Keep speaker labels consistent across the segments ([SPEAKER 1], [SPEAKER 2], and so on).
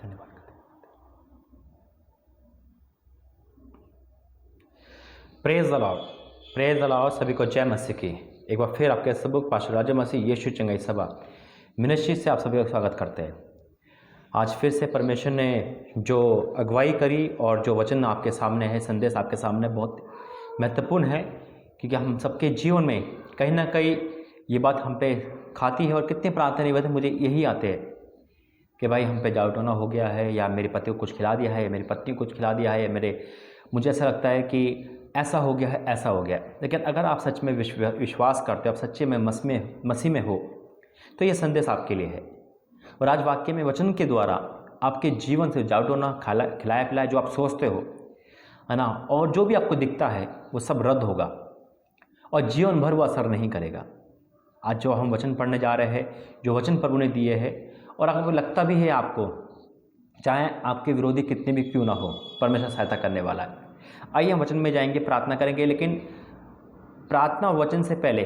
[SPEAKER 1] धन्यवाद करते हैं। Praise the Lord, praise the Lord. सभी को जय मसीह की। एक बार फिर आपके सबक पास्टर राजा मसीह यीशु चंगाई सभा मिनिस्ट्री से आप सभी का स्वागत करते हैं। आज फिर से परमेश्वर ने जो अगुवाई करी और जो वचन आपके सामने है, संदेश आपके सामने बहुत महत्वपूर्ण है, क्योंकि हम सबके जीवन में कहीं ना कहीं ये बात हम पे खाती है। और कितने प्रार्थना निवेदन मुझे यही आते हैं कि भाई हम पे जालटोना हो गया है, या मेरे पति को कुछ खिला दिया है, या मेरी पत्नी को कुछ खिला दिया है, या मुझे ऐसा लगता है कि ऐसा हो गया है, ऐसा हो गया। लेकिन अगर आप सच में विश्वास करते हो, आप सच्चे में मसीह में हो, तो ये संदेश आपके लिए है। और आज वाक्य में वचन के द्वारा आपके जीवन से जालटोना खिलाया पिलाया जो आप सोचते हो, है ना, और जो भी आपको दिखता है वो सब रद्द होगा और जीवन भर वो असर नहीं करेगा। आज जो हम वचन पढ़ने जा रहे हैं, जो वचन प्रभु ने दिए हैं, और अगर लगता भी है आपको, चाहे आपके विरोधी कितने भी क्यों ना हो, परमेश्वर सहायता करने वाला है। आइए हम वचन में जाएंगे, प्रार्थना करेंगे। लेकिन प्रार्थना और वचन से पहले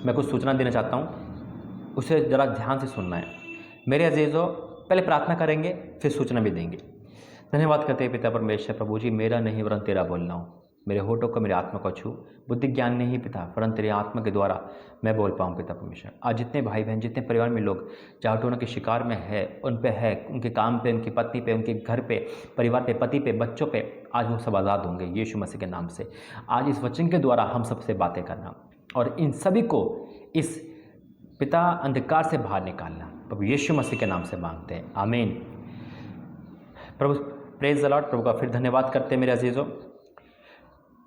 [SPEAKER 1] मैं कुछ सूचना देना चाहता हूँ, उसे ज़रा ध्यान से सुनना है मेरे अजीज़ों। पहले प्रार्थना करेंगे, फिर सूचना भी देंगे। धन्यवाद करते हैं पिता परमेश्वर। प्रभु जी, मेरा नहीं वरन तेरा बोलना हो, मेरे होठों को, मेरी आत्मा को छू। बुद्धि ज्ञान नहीं पिता, वरन तेरी आत्मा के द्वारा मैं बोल पाऊँ पिता परमेश्वर। आज जितने भाई बहन, जितने परिवार में लोग जालटोना के शिकार में है, उन पे है, उनके काम पे, उनकी पत्नी पे, उनके घर पे, परिवार पे, पति पे, बच्चों पे, आज वो सब आज़ाद होंगे यीशु मसीह के नाम से। आज इस वचन के द्वारा हम सबसे बातें करना और इन सभी को इस पिता अंधकार से बाहर निकालना, प्रभु यीशु मसीह के नाम से मांगते हैं, आमीन। प्रभु प्रेज द लॉर्ड। प्रभु का फिर धन्यवाद करते हैं मेरे अजीज़ों।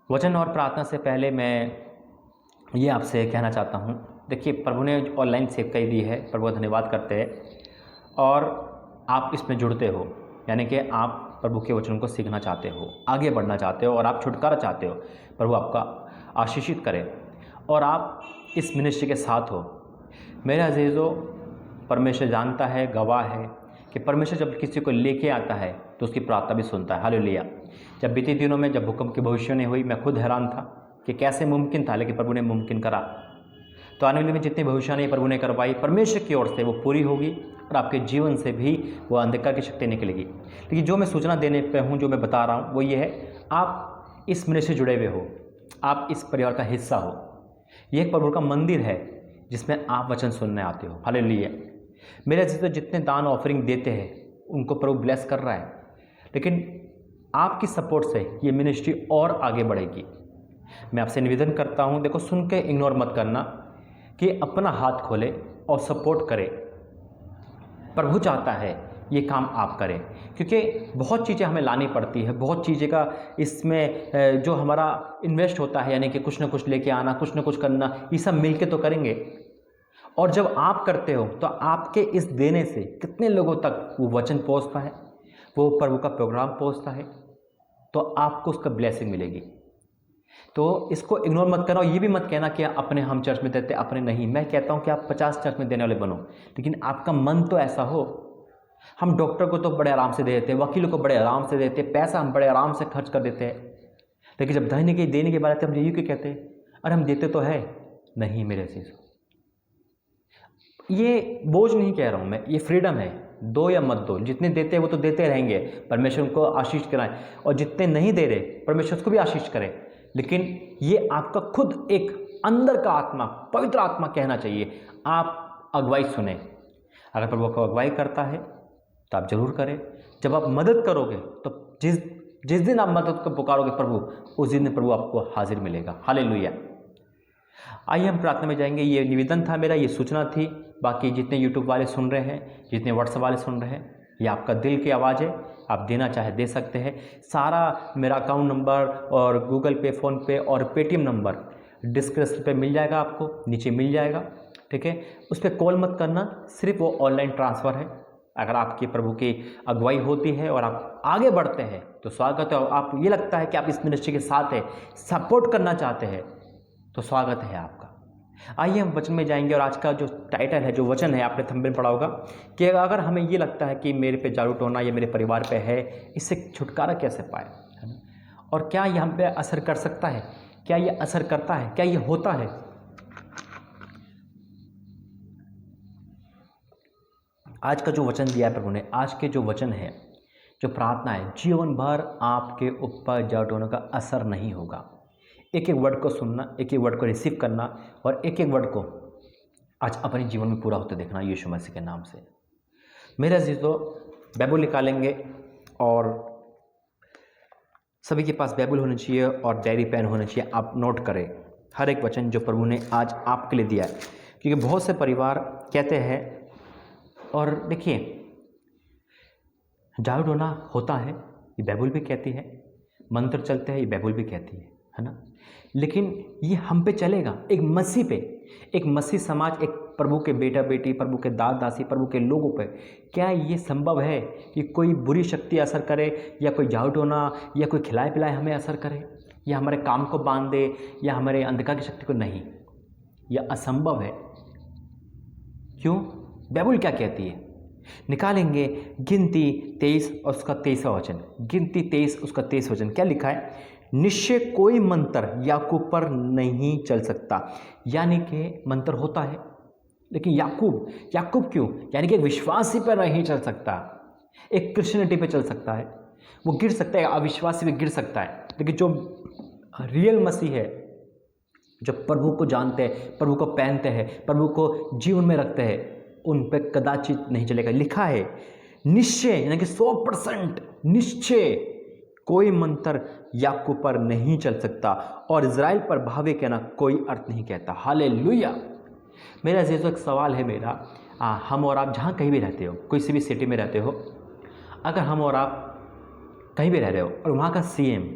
[SPEAKER 1] वचन और प्रार्थना से पहले मैं ये आपसे कहना चाहता हूँ, देखिए प्रभु ने ऑनलाइन सेवकाई दी है, प्रभु का धन्यवाद करते हैं। और आप इसमें जुड़ते हो, यानी कि आप प्रभु के वचन को सीखना चाहते हो, आगे बढ़ना चाहते हो, और आप छुटकारा चाहते हो। प्रभु आपका आशीषित करे और आप इस मिनिस्ट्री के साथ हो। मेरे अजीज़ों, परमेश्वर जानता है, गवाह है कि परमेश्वर जब किसी को लेके आता है तो उसकी प्रार्थना भी सुनता है। हालेलुया। जब बीते दिनों में जब भूकंप की भविष्यवाणी हुई, मैं खुद हैरान था कि कैसे मुमकिन था, लेकिन प्रभु ने मुमकिन करा। तो आने वाले में जितनी भविष्यवाणी प्रभु ने करवाई परमेश्वर की ओर से, वो पूरी होगी और आपके जीवन से भी वो अंधकार की शक्ति निकलेगी। लेकिन जो मैं सूचना देने पे हूँ, जो मैं बता रहा हूँ, वो ये है, आप इस मिनिस्ट्री से जुड़े हुए हो, आप इस परिवार का हिस्सा हो। ये एक प्रभु का मंदिर है जिसमें आप वचन सुनने आते हो। हालेलुया। मेरे अजीज़ों, जितने दान ऑफरिंग देते हैं उनको प्रभु ब्लेस कर रहा है, लेकिन आपकी सपोर्ट से ये मिनिस्ट्री और आगे बढ़ेगी। मैं आपसे निवेदन करता हूँ, देखो, सुन के इग्नोर मत करना, कि अपना हाथ खोले और सपोर्ट करे। प्रभु चाहता है ये काम आप करें, क्योंकि बहुत चीज़ें हमें लानी पड़ती है, बहुत चीज़ें का इसमें जो हमारा इन्वेस्ट होता है, यानी कि कुछ ना कुछ लेके आना, कुछ ना कुछ करना, ये सब मिलके तो करेंगे। और जब आप करते हो तो आपके इस देने से कितने लोगों तक वो वचन पहुंचता है, वो प्रभु का प्रोग्राम पहुंचता है, तो आपको उसका ब्लेसिंग मिलेगी। तो इसको इग्नोर मत करना। और ये भी मत कहना कि अपने हम चर्च में देते, अपने नहीं। मैं कहता हूँ कि आप 50 चर्च में देने वाले बनो, लेकिन आपका मन तो ऐसा हो। हम डॉक्टर को तो बड़े आराम से दे देते हैं, वकील को बड़े आराम से देते हैं, पैसा हम बड़े आराम से खर्च कर देते हैं, लेकिन जब देने के बारे में हम यही क्यों कहते हैं, अरे हम देते तो है नहीं। मेरे चीज़ ये बोझ नहीं कह रहा हूँ मैं, ये फ्रीडम है। दो या मत दो, जितने देते हैं वो तो देते रहेंगे, परमेश्वर उनको आशीष कराएं। और जितने नहीं दे रहे, परमेश्वर उसको भी आशीष करे। लेकिन ये आपका खुद एक अंदर का आत्मा, पवित्र आत्मा कहना चाहिए। आप अगुवाई सुने। अगर प्रभु को अगुवाई करता है तो आप जरूर करें। जब आप मदद करोगे तो जिस दिन आप मदद को पुकारोगे प्रभु, उस दिन प्रभु आपको हाजिर मिलेगा। हालेलुया। आइए हम प्रार्थना में जाएंगे। ये निवेदन था मेरा, ये सूचना थी। बाकी जितने यूट्यूब वाले सुन रहे हैं, जितने व्हाट्सएप वाले सुन रहे हैं, ये आपका दिल की आवाज़ है। आप देना चाहे दे सकते हैं। सारा मेरा अकाउंट नंबर और गूगल पे, फ़ोन पे और पेटीएम नंबर डिस्क्रिप्शन पे मिल जाएगा, आपको नीचे मिल जाएगा, ठीक है। उस पर कॉल मत करना, सिर्फ वो ऑनलाइन ट्रांसफ़र है। अगर आपकी प्रभु की अगुवाई होती है और आप आगे बढ़ते हैं तो स्वागत है। और आप ये लगता है कि आप इस मिनिस्ट्री के साथ है, सपोर्ट करना चाहते हैं, तो स्वागत है आपका। आइए हम वचन में जाएंगे। और आज का जो टाइटल है, जो वचन है, आपने थंबनेल पढ़ा होगा कि अगर हमें ये लगता है कि मेरे पे जालटोना या मेरे परिवार पे है, इससे छुटकारा कैसे पाए, है ना, और क्या ये हम पे असर कर सकता है, क्या ये असर करता है, क्या ये होता है। आज का जो वचन दिया है प्रभु ने, आज के जो वचन है, जो प्रार्थना है, जीवन भर आपके ऊपर जाटों का असर नहीं होगा। एक एक वर्ड को सुनना, एक एक वर्ड को रिसीव करना और एक एक वर्ड को आज अपने जीवन में पूरा होते देखना यीशु मसीह के नाम से। मेरे अजीजों, बाइबल निकालेंगे और सभी के पास बाइबल होनी चाहिए और डायरी पेन होना चाहिए। आप नोट करें हर एक वचन जो प्रभु ने आज आपके लिए दिया है, क्योंकि बहुत से परिवार कहते हैं, और देखिए जादू टोना होता है, ये बाइबल भी कहती है, मंत्र चलते हैं, ये बाइबल भी कहती है ना, लेकिन ये हम पे चलेगा, एक मसीह पे, एक मसीह समाज, एक प्रभु के बेटा बेटी, प्रभु के दास दासी, प्रभु के लोगों पे क्या ये संभव है कि कोई बुरी शक्ति असर करे, या कोई जादू टोना या कोई खिलाए पिलाए हमें असर करे, या हमारे काम को बांध दे, या हमारे अंधकार की शक्ति को? नहीं, यह असंभव है। क्यों? बाइबल क्या कहती है? निकालेंगे गिनती 23 और उसका 23वां वचन। गिनती 23 उसका 23 वचन क्या लिखा है? निश्चय कोई मंत्र याकूब पर नहीं चल सकता। यानी कि मंत्र होता है, लेकिन याकूब क्यों? यानी कि एक विश्वासी पर नहीं चल सकता, एक क्रिश्चियनिटी पे चल सकता है, वो गिर सकता है, अविश्वासी पे गिर सकता है, लेकिन जो रियल मसीह है, जो प्रभु को जानते हैं, प्रभु को पहनते हैं, प्रभु को जीवन में रखते हैं, उन पे कदाचित नहीं चलेगा। लिखा है निश्चय, यानी कि 100% निश्चय कोई मंत्र याकूब पर नहीं चल सकता, और इज़राइल पर भावे कहना कोई अर्थ नहीं कहता। हालेलुया। मेरा अजीज़ों, एक सवाल है मेरा, हम और आप जहाँ कहीं भी रहते हो, कोई सी भी सिटी में रहते हो, अगर हम और आप कहीं भी रह रहे हो और वहाँ का सीएम,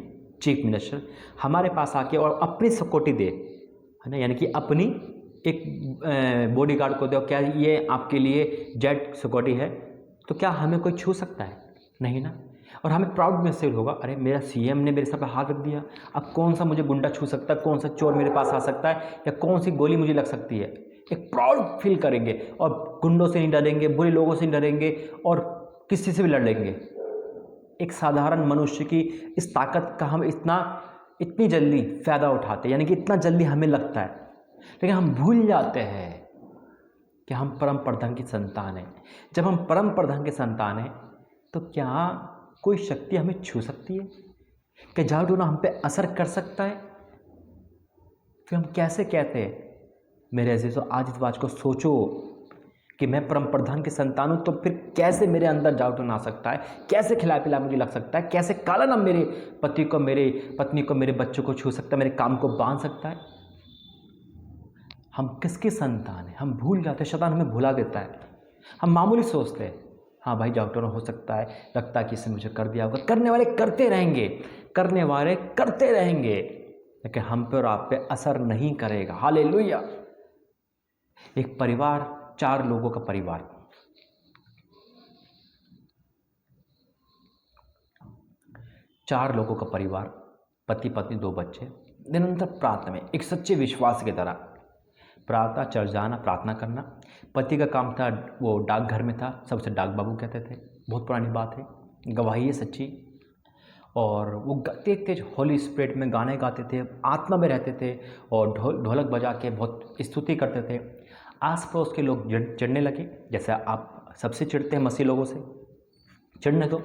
[SPEAKER 1] चीफ मिनिस्टर हमारे पास आके और अपनी सिक्योरिटी दे, है ना, यानी कि अपनी एक बॉडीगार्ड को दो, क्या ये आपके लिए जेट सिक्योरिटी है, तो क्या हमें कोई छू सकता है? नहीं ना। और हमें प्राउड महसूस होगा, अरे मेरा सीएम ने मेरे सर पर हाथ रख दिया, अब कौन सा मुझे गुंडा छू सकता है, कौन सा चोर मेरे पास आ सकता है, या कौन सी गोली मुझे लग सकती है। एक प्राउड फील करेंगे और गुंडों से नहीं डरेंगे, बुरे लोगों से नहीं डरेंगे और किसी से भी लड़ लेंगे। एक साधारण मनुष्य की इस ताकत का हम इतनी जल्दी फ़ायदा उठाते हैं, यानी कि इतना जल्दी हमें लगता है, लेकिन हम भूल जाते हैं कि हम परम प्रधान की संतान हैं। जब हम परम प्रधान के संतान हैं, तो क्या कोई शक्ति हमें छू सकती है? क्या जादू टोना हम पे असर कर सकता है? फिर हम कैसे कहते हैं? मेरे अजीज़ों, आज इस बात को सोचो कि मैं परम प्रधान के संतान हूँ, तो फिर कैसे मेरे अंदर जादू टोना आ सकता है? कैसे खिला पिला मुझे लग सकता है? कैसे काला नाम मेरे पति को, मेरे पत्नी को, मेरे बच्चों को छू सकता है, मेरे काम को बांध सकता है? हम किसके संतान हैं? हम भूल जाते हैं, शैतान हमें भुला देता है। हम मामूली सोचते हैं, हाँ भाई जादू टोना हो सकता है, लगता है कि इसने मुझे कर दिया होगा। करने वाले करते रहेंगे, करने वाले करते रहेंगे, लेकिन हम पे और आप पे असर नहीं करेगा। हालेलुया। एक परिवार, 4 लोगों का परिवार, पति पत्नी 2 बच्चे, निरंतर प्रार्थना में, एक सच्चे विश्वास की तरह प्रार्थना, चर्च जाना, प्रार्थना करना। पति का काम था, वो डाकघर में था, सबसे डाक बाबू कहते थे, बहुत पुरानी बात है, गवाही है सच्ची। और वो तेज होली स्पिरिट में गाने गाते थे, आत्मा में रहते थे, और ढोलक बजा के बहुत स्तुति करते थे। आस पड़ोस के लोग चिढ़ने लगे, जैसे आप सबसे चिढ़ते हैं, मसीह लोगों से चिढ़ने दो।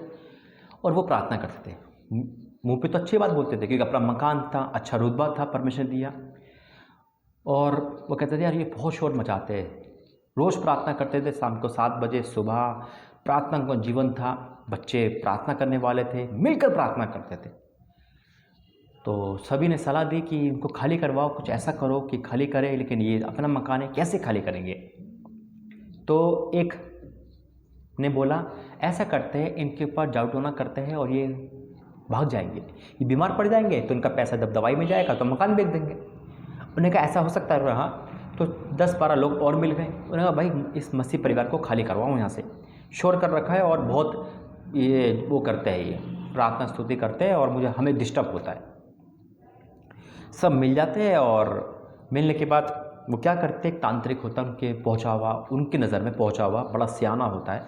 [SPEAKER 1] और वो प्रार्थना करते थे, मुँह पे तो अच्छी बात बोलते थे, क्योंकि अपना मकान था, अच्छा रुतबा था, परमिशन दिया। और वो कहते थे यार ये बहुत शोर मचाते हैं। रोज़ प्रार्थना करते थे, शाम को 7 बजे, सुबह प्रार्थना का जीवन था, बच्चे प्रार्थना करने वाले थे, मिलकर प्रार्थना करते थे। तो सभी ने सलाह दी कि इनको खाली करवाओ, कुछ ऐसा करो कि खाली करें, लेकिन ये अपना मकान है, कैसे खाली करेंगे? तो एक ने बोला ऐसा करते हैं, इनके ऊपर जादू टोना करते हैं और ये भाग जाएंगे, ये बीमार पड़ जाएंगे, तो इनका पैसा जब दवाई में जाएगा तो मकान बेच देंगे। उन्होंने कहा ऐसा हो सकता है? हाँ। तो 10-12 लोग और मिल गए। उन्होंने कहा भाई इस मसीह परिवार को खाली करवाओ, यहाँ से शोर कर रखा है और बहुत ये वो करते हैं, ये प्रार्थना स्तुति करते हैं और हमें डिस्टर्ब होता है। सब मिल जाते हैं और मिलने के बाद वो क्या करते हैं, एक तांत्रिक होता है, उनके पहुँचा हुआ, उनकी नज़र में पहुँचा हुआ, बड़ा सियाना होता है,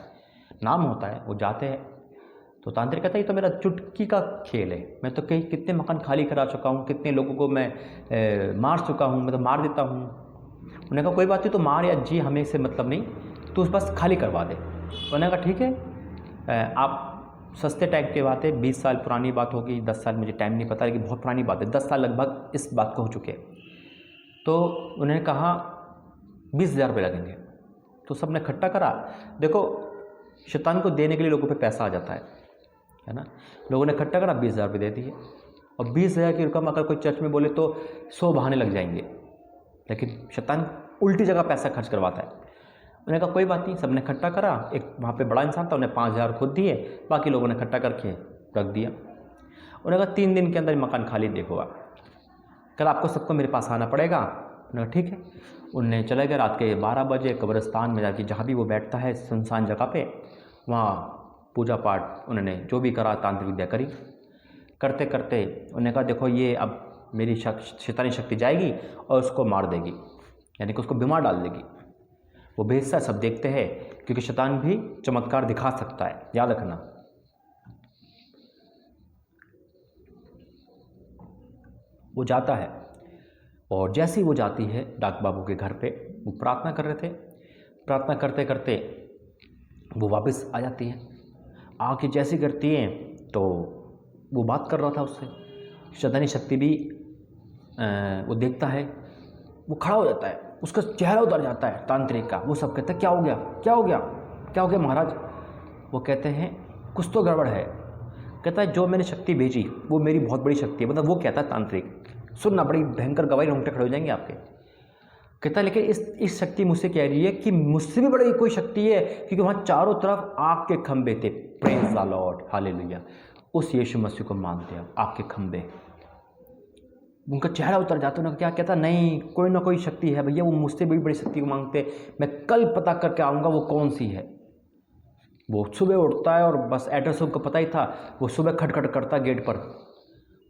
[SPEAKER 1] नाम होता है, वो जाते हैं। तो तांत्रिक कहता है ये तो मेरा चुटकी का खेल है, मैं तो कई कितने मकान खाली करा चुका हूँ, कितने लोगों को मैं मार चुका हूँ, मैं तो मार देता हूँ। उन्होंने कहा कोई बात नहीं, तो मार या जी हमें से मतलब नहीं, तो बस खाली करवा दे, उन्होंने कहा ठीक है, आप सस्ते टाइम की बात है, 20 साल पुरानी बात होगी, 10 साल मुझे टाइम नहीं पता, लेकिन बहुत पुरानी बात है, 10 साल लगभग इस बात को हो चुके। तो उन्होंने कहा 20,000 रुपये लगेंगे। तो सबने इकट्ठा करा। देखो शैतान को देने के लिए लोगों पे पैसा आ जाता है ना। लोगों ने इकट्ठा करा, 20,000 रुपये दे दिए। और 20,000 की रकम अगर कोई चर्च में बोले तो 100 बहाने लग जाएंगे, लेकिन शैतान उल्टी जगह पैसा खर्च करवाता है। उन्होंने कहा कोई बात नहीं, सबने इकट्ठा करा। एक वहाँ पे बड़ा इंसान था, उन्हें 5,000 खुद दिए, बाकी लोगों ने इकट्ठा करके रख दिया। उन्होंने कहा 3 दिन के अंदर मकान खाली देखोगा, कल आपको सबको मेरे पास आना पड़ेगा। उन्होंने कहा ठीक है। उनने चले गए, रात के 12 बजे कब्रिस्तान में जाके जहाँ भी वो बैठता है सुनसान जगह पे, वहाँ पूजा पाठ उन्होंने जो भी करा, तांत्रिक विद्या करी। करते करते उन्होंने कहा देखो ये अब मेरी शैतानी शक्ति जाएगी और उसको मार देगी, यानी कि उसको बीमार डाल देगी। वो भेजता है, सब देखते हैं, क्योंकि शैतान भी चमत्कार दिखा सकता है, याद रखना। वो जाता है और जैसे ही वो जाती है डाक बाबू के घर पे, वो प्रार्थना कर रहे थे, प्रार्थना करते करते वो वापस आ जाती है। आके जैसे करती हैं तो वो बात कर रहा था उससे, शैतानी शक्ति भी वो देखता है, वो खड़ा हो जाता है, उसका चेहरा उतर जाता है तांत्रिक का। वो सब कहते हैं क्या हो गया, क्या हो गया, क्या हो गया महाराज। वो कहते हैं कुछ तो गड़बड़ है। कहता है जो मैंने शक्ति भेजी वो मेरी बहुत बड़ी शक्ति है। मतलब वो कहता है तांत्रिक, सुनना, बड़ी भयंकर गवाही, रोंगटे खड़े हो जाएंगे आपके। कहता है लेकिन इस शक्ति मुझसे कह रही है कि मुझसे भी बड़ी कोई शक्ति है, क्योंकि वहाँ चारों तरफ आग के खंभे थे। Praise the Lord, hallelujah. उस यीशु मसीह को मानते हैं, आग के खंभे। उनका चेहरा उतर जाता है। उन्होंने क्या कहता, नहीं कोई ना कोई शक्ति है भैया, वो मुझसे भी बड़ी शक्ति को मांगते, मैं कल पता करके आऊँगा वो कौन सी है। वो सुबह उठता है और बस एड्रेस उनको पता ही था। वो सुबह खटखट करता गेट पर,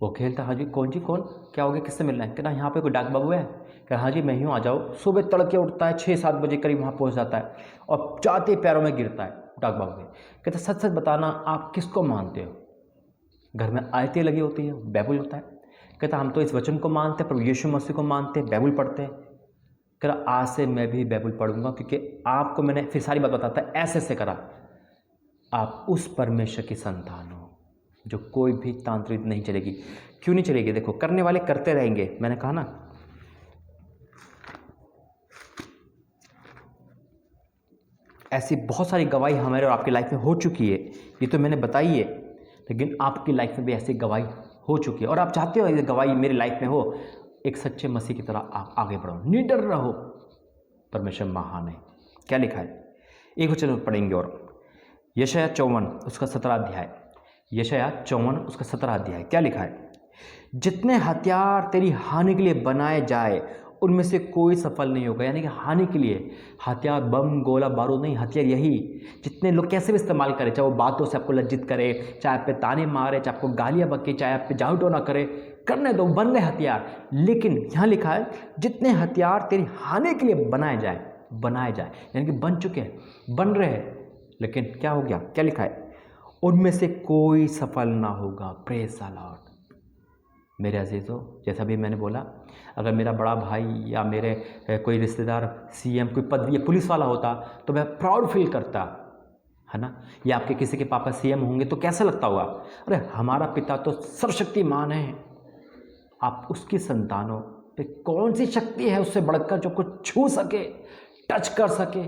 [SPEAKER 1] वो खेलता, हाँ जी कौन जी कौन, क्या हो गया, किससे मिलना है। कहना यहाँ पे कोई डाक बाबू है। कहा हाँ जी मैं ही हूँ, आ जाओ। सुबह तड़के उठता है, 6-7 बजे करीब वहाँ पहुँच जाता है और जाते पैरों में गिरता है डाक बाबू के। कहता सच सच बताना आप किसको मानते हो। घर में आयतें लगी होती है, बाइबल होता है। कहता हम तो इस वचन को मानते हैं, प्रभु यीशु मसीह को मानते हैं, बाइबल पढ़ते हैं। कहता आज से मैं भी बाइबल पढ़ूंगा, क्योंकि आपको मैंने, फिर सारी बात बताता है, ऐसे से करा। आप उस परमेश्वर की संतान हो जो कोई भी तांत्रिक नहीं चलेगी। क्यों नहीं चलेगी, देखो करने वाले करते रहेंगे, मैंने कहा ना। ऐसी बहुत सारी गवाही हमारे और आपकी लाइफ में हो चुकी है, ये तो मैंने बताई है, लेकिन आपकी लाइफ में भी ऐसी गवाही हो चुकी है और आप चाहते हो ये गवाही मेरी लाइफ में हो। एक सच्चे मसीह की तरह आप आगे बढ़ो, निडर रहो। परमेश्वर महान है। क्या लिखा है, एक वचन पढ़ेंगे और यशायाह 54 उसका 17 अध्याय, यशायाह 54 उसका 17 अध्याय। क्या लिखा है, जितने हथियार तेरी हानि के लिए बनाए जाए उनमें से कोई सफल नहीं होगा। यानी कि हानि के लिए हथियार, बम गोला बारूद नहीं, हथियार यही जितने लोग कैसे भी इस्तेमाल करें, चाहे वो बातों से आपको लज्जित करे, चाहे आप पे ताने मारे, चाहे आपको गालियाँ बके, चाहे आप पे जाऊ टोना करे, करने दो, बन रहे हथियार। लेकिन यहाँ लिखा है जितने हथियार तेरी हानि के लिए बनाए जाए, यानी कि बन चुके हैं, बन रहे हैं, लेकिन क्या हो गया, क्या लिखा है, उनमें से कोई सफल ना होगा। Praise the Lord. मेरे अजीज़ों, जैसा भी मैंने बोला, अगर मेरा बड़ा भाई या मेरे कोई रिश्तेदार सीएम, कोई पदवी या पुलिस वाला होता तो मैं प्राउड फील करता, है ना। या आपके किसी के पापा सीएम होंगे तो कैसा लगता होगा, अरे हमारा पिता तो सर्वशक्तिमान है। आप उसकी संतान हो, तो कौन सी शक्ति है उससे बढ़कर जो कुछ छू सके, टच कर सके।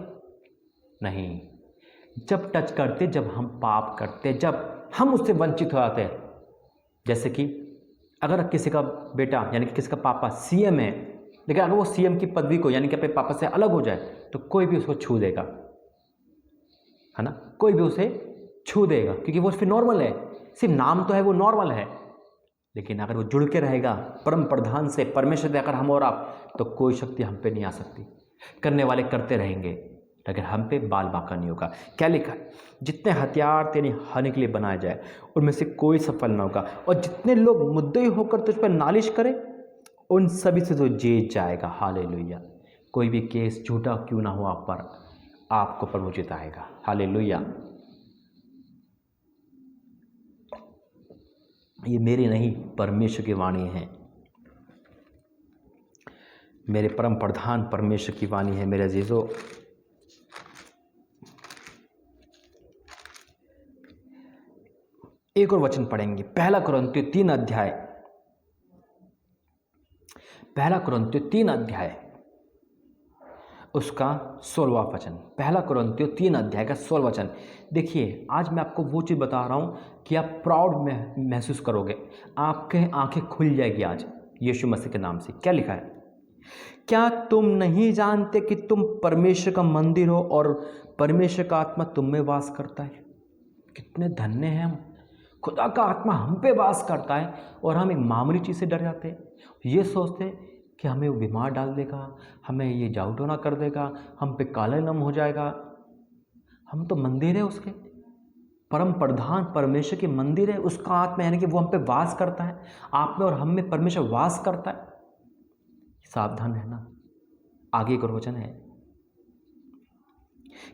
[SPEAKER 1] नहीं, जब टच करते, जब हम पाप करते, जब हम उससे वंचित हो जाते हैं। जैसे कि अगर किसी का बेटा यानी कि किसी का पापा सीएम है, लेकिन अगर वो सीएम की पदवी को यानी कि अपने पापा से अलग हो जाए तो कोई भी उसको छू देगा, है ना, कोई भी उसे छू देगा, क्योंकि वो फिर नॉर्मल है, सिर्फ नाम तो है वो नॉर्मल है। लेकिन अगर वो जुड़ के रहेगा परम प्रधान से, परमेश्वर से, अगर हम और आप, तो कोई शक्ति हम पे नहीं आ सकती। करने वाले करते रहेंगे, लेकिन हम पे बाल बाका नहीं होगा। क्या लिखा है, जितने हथियार तेरी हानि के लिए बनाए जाए उनमें से कोई सफल ना होगा, और जितने लोग मुद्दई होकर तुझ पर नालिश करें उन सभी से तो जीत जाएगा। हालेलुया। कोई भी केस झूठा क्यों ना हो आप पर, आपको प्रभु जिताएगा। हालेलुया। ये मेरी नहीं, परमेश्वर की वाणी है, मेरे परम प्रधान परमेश्वर की वाणी है। मेरे अजीजों, एक और वचन पढ़ेंगे, पहला कुरिन्थियों 3 अध्याय उसका 16वां वचन। पहला कुरिन्थियों 3 अध्याय का 16वां वचन। देखिए, आज मैं आपको वो चीज़ बता रहा हूँ कि आप प्राउड में महसूस करोगे, आपके आंखें खुल जाएगी आज यीशु मसीह के नाम से। क्या लिखा है? क्या तुम नहीं जानते कि तुम परमेश्वर का मंदिर हो और परमेश्वर का आत्मा तुम में वास करता है? कितने धन्य हैं हम, खुदा का आत्मा हम पे वास करता है और हम एक मामूली चीज़ से डर जाते हैं। ये सोचते हैं कि हमें वो बीमार डाल देगा, हमें ये जाऊटोना कर देगा, हम पे काले नम हो जाएगा। हम तो मंदिर है उसके, परम प्रधान परमेश्वर के मंदिर है, उसका आत्मा यानी कि वो हम पे वास करता है। आप में और हम में परमेश्वर वास करता है। सावधान रहना। आगे एक और वचन है,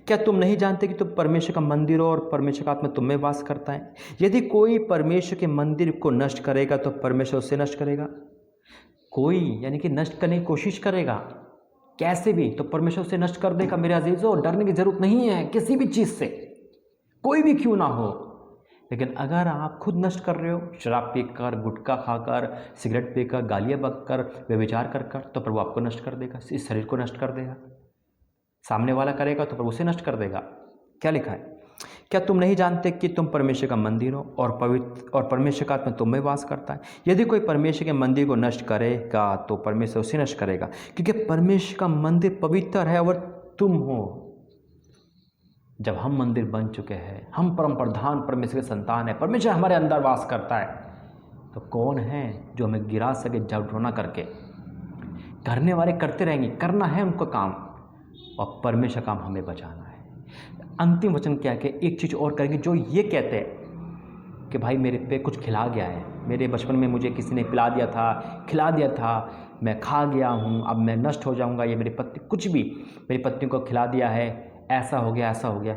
[SPEAKER 1] क्या तुम नहीं जानते कि तुम परमेश्वर का मंदिर हो और परमेश्वर का आत्मा तुम में वास करता है? यदि कोई परमेश्वर के मंदिर को नष्ट करेगा तो परमेश्वर उसे नष्ट करेगा। कोई यानी कि नष्ट करने की कोशिश करेगा कैसे भी, तो परमेश्वर उसे नष्ट कर देगा। मेरे अजीजों, डरने की जरूरत नहीं है किसी भी चीज़ से, कोई भी क्यों ना हो। लेकिन अगर आप खुद नष्ट कर रहे हो, शराब पीकर, गुटखा खाकर, सिगरेट पीकर, गालियाँ बककर, व्यभिचार कर कर, तो प्रभु आपको नष्ट कर देगा, इस शरीर को नष्ट कर देगा। सामने वाला करेगा तो प्रभु उसे नष्ट कर देगा। क्या लिखा है? क्या तुम नहीं जानते कि तुम परमेश्वर का मंदिर हो और परमेश्वर का आत्मा तुम में वास करता है? यदि कोई परमेश्वर के मंदिर को नष्ट करेगा तो परमेश्वर उसे नष्ट करेगा, क्योंकि परमेश्वर का मंदिर पवित्र है और तुम हो। जब हम मंदिर बन चुके हैं, हम परम प्रधान परमेश्वर के संतान है, परमेश्वर हमारे अंदर वास करता है, तो कौन है जो हमें गिरा सके जबरना करके? करने वाले करते रहेंगे, करना है उनको काम, और परमेश्वर काम हमें बचाना है। अंतिम वचन क्या है? एक चीज़ और करेंगे जो ये कहते हैं कि भाई मेरे पे कुछ खिला गया है, मेरे बचपन में मुझे किसी ने पिला दिया था, खिला दिया था, मैं खा गया हूँ, अब मैं नष्ट हो जाऊँगा, ये मेरी पत्नी, कुछ भी मेरी पत्नी को खिला दिया है, ऐसा हो गया, ऐसा हो गया।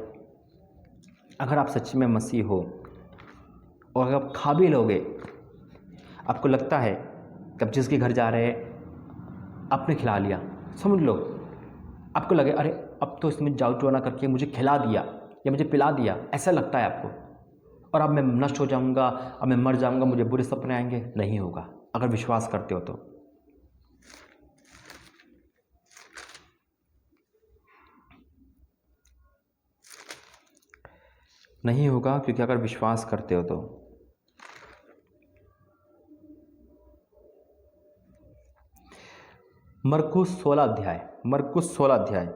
[SPEAKER 1] अगर आप सच्ची में मसीह हो और अगर आप खा भी लोगे, आपको लगता है कब जिसके घर जा रहे हैं आपने खिला लिया, समझ लो आपको लगे अरे अब तो इसमें जाऊ टोना करके मुझे खिला दिया या मुझे पिला दिया, ऐसा लगता है आपको, और अब मैं नष्ट हो जाऊंगा, अब मैं मर जाऊंगा, मुझे बुरे सपने आएंगे। नहीं होगा अगर विश्वास करते हो तो। नहीं होगा, क्योंकि अगर विश्वास करते हो तो। मरकुस 16 अध्याय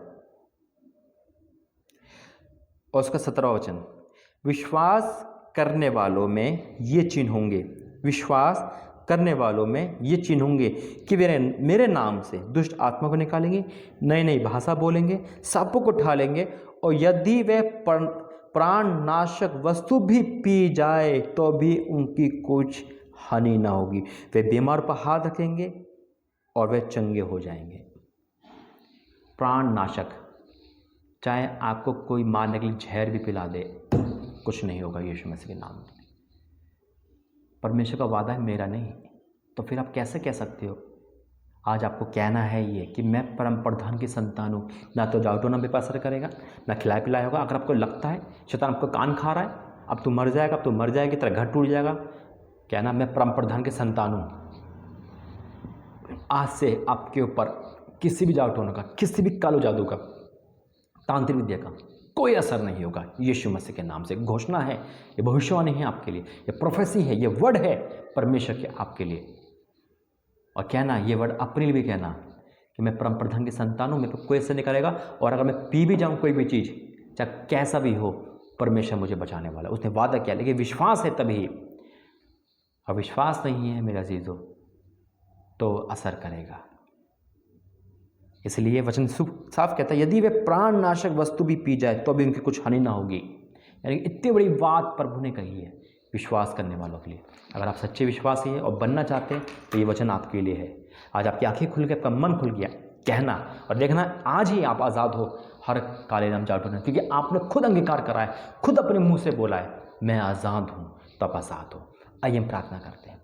[SPEAKER 1] और उसका 17वां वचन। विश्वास करने वालों में ये चिन्ह होंगे, विश्वास करने वालों में ये चिन्ह होंगे कि वे मेरे नाम से दुष्ट आत्मा को निकालेंगे, नई नई भाषा बोलेंगे, सांपों को उठा लेंगे, और यदि वे प्राण नाशक वस्तु भी पी जाए तो भी उनकी कुछ हानि ना होगी। वे बीमार पर हाथ रखेंगे और वे चंगे हो जाएंगे। प्राण नाशक, चाहे आपको कोई मारने के लिए जहर भी पिला दे, कुछ नहीं होगा यीशु मसीह के नाम में। परमेश्वर का वादा है, मेरा नहीं। तो फिर आप कैसे कह सकते हो? आज आपको कहना है ये कि मैं परम प्रधान की संतान हूँ। ना तो जाऊटो ना बेपासर करेगा, ना खिलाया पिलाया होगा। अगर आपको लगता है शैतान आपको कान खा रहा है, अब तू मर जाएगा, अब तू मर जाएगी, तेरा घर टूट जाएगा, कहना मैं परम प्रधान की संतान हूँ। आज से आपके ऊपर किसी भी जाऊटोना का, किसी भी कालो जादू का, तांत्रिक विद्या का कोई असर नहीं होगा यीशु मसीह के नाम से। घोषणा है, ये भविष्यवाणी है आपके लिए, ये प्रोफेसी है, ये वर्ड है परमेश्वर के आपके लिए। और कहना ये वर्ड अपने लिए भी कहना कि मैं परम प्रधान की संतान हूँ, मेरे को कोई असर नहीं करेगा, और अगर मैं पी भी जाऊँ कोई भी चीज़, चाहे कैसा भी हो, परमेश्वर मुझे बचाने वाला। उसने वादा किया, लेकिन विश्वास है तभी। और विश्वास नहीं है मेरा अजीजों तो असर करेगा। इसलिए वचन साफ कहता है, यदि वे प्राण नाशक वस्तु भी पी जाए तो भी उनकी कुछ हानि ना होगी। यानी इतनी बड़ी बात प्रभु ने कही है विश्वास करने वालों के लिए। अगर आप सच्चे विश्वासी हैं और बनना चाहते हैं तो ये वचन आपके लिए है। आज आपकी आंखें खुल गई, आपका मन खुल गया, कहना और देखना आज ही आप आज़ाद हो हर काले नाम जाटों, क्योंकि आपने खुद अंगीकार करा है, खुद अपने मुँह से बोला है मैं आज़ाद हूँ, तो आप आज़ाद हो। आइए हम प्रार्थना करते हैं,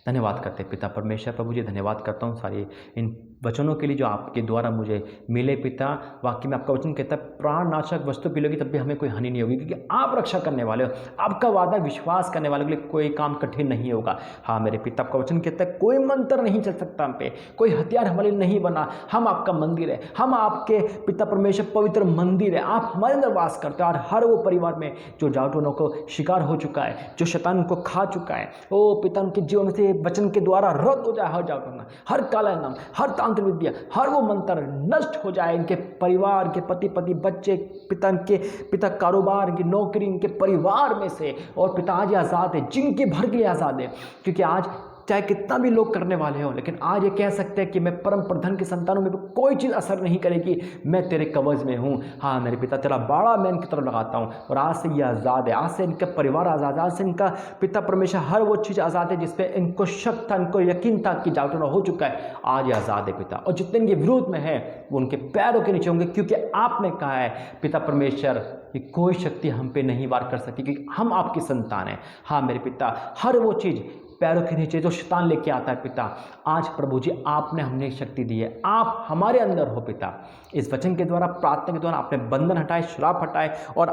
[SPEAKER 1] धन्यवाद करते हैं पिता परमेश्वर। प्रभु जी धन्यवाद करता हूँ सारे इन वचनों के लिए जो आपके द्वारा मुझे मिले पिता। वाक्य में आपका वचन कहता है प्राणनाशक वस्तु पी लोगी तब भी हमें कोई हानि नहीं होगी, क्योंकि आप रक्षा करने वाले हो। आपका वादा विश्वास करने वालों के लिए कोई काम कठिन नहीं होगा। हाँ मेरे पिता, आपका वचन कहता है कोई मंत्र नहीं चल सकता हम पे, कोई हथियार हमारे लिए नहीं बना। हम आपका मंदिर है, हम आपके पिता परमेश्वर पवित्र मंदिर है। आप हमारे अंदर वास करते हो। और हर वो परिवार में जो जाटोनों को शिकार हो चुका है, जो शैतान उनको खा चुका है, ओ पिता उनके जीवन से वचन के द्वारा रद्द हो जाए। हर जाटोना, हर काला नाम, हर तांत्रिक विद्या, हर वो मंत्र नष्ट हो जाए। इनके परिवार के पति बच्चे, पिता कारोबार, इनकी नौकरी, इनके परिवार में से। और पिता आज आज़ाद है, जिनके भर के लिए आज़ाद है, क्योंकि आज चाहे कितना भी लोग करने वाले हो, लेकिन आज ये कह सकते हैं कि मैं परम प्रधान की संतानों में कोई चीज़ असर नहीं करेगी, मैं तेरे कवच में हूँ। हाँ मेरे पिता, तेरा बाड़ा मैं इनकी तरफ लगाता हूँ। और आज से ये आज़ाद है, आज से इनका परिवार आज़ाद है, आज से इनका पिता परमेश्वर हर वो चीज़ आज़ाद है जिसपे इनको शक था, इनको यकीन था कि जाटोना हो चुका है। आज ये आज़ाद है पिता। और जितने इनके विरोध में है वो उनके पैरों के नीचे होंगे, क्योंकि आपने कहा है पिता परमेश्वर कि कोई शक्ति हम पे नहीं वार कर सकती, क्योंकि हम आपकी संतान हैं। हाँ मेरे पिता, हर वो चीज़ पैरों के नीचे जो शैतान लेके आता है पिता, आज प्रभु जी आपने हमने शक्ति दी है, आप हमारे अंदर हो पिता। इस वचन के द्वारा, प्रार्थना के द्वारा आपने बंधन हटाए, श्राप हटाए, और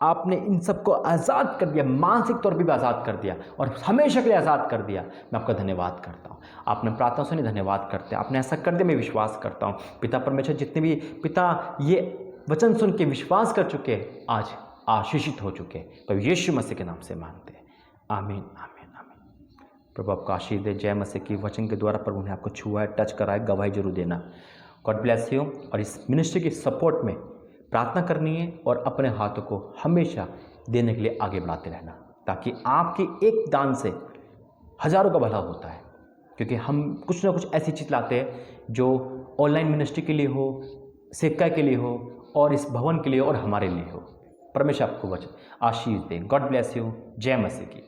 [SPEAKER 1] आपने इन सबको आज़ाद कर दिया, मानसिक तौर पर भी आज़ाद कर दिया और हमेशा के लिए आज़ाद कर दिया। मैं आपका धन्यवाद करता हूँ। आपने प्रार्थना सुनी, धन्यवाद करते हैं। आपने ऐसा कर दिया, मैं विश्वास करता हूँ पिता परमेश्वर। जितने भी पिता ये वचन सुन के विश्वास कर चुके, आज आशीषित हो चुके, तो यीशु मसीह के नाम से मांगते हैं, आमीन आमीन आमीन। प्रभु आपका आशीष दे। जय मसीह की। वचन के द्वारा प्रभु ने आपको छुआ है, टच करा है, गवाही जरूर देना। God bless you. और इस मिनिस्ट्री की सपोर्ट में प्रार्थना करनी है और अपने हाथों को हमेशा देने के लिए आगे बढ़ाते रहना, ताकि आपकी एक दान से हज़ारों का भला होता है। क्योंकि हम कुछ ना कुछ ऐसी चीज़ लाते हैं जो ऑनलाइन मिनिस्ट्री के लिए हो, सेवकाई के लिए हो, और इस भवन के लिए और हमारे लिए हो। परमेश्वर आपको वचन आशीष दे। God bless you. जय मसीह की।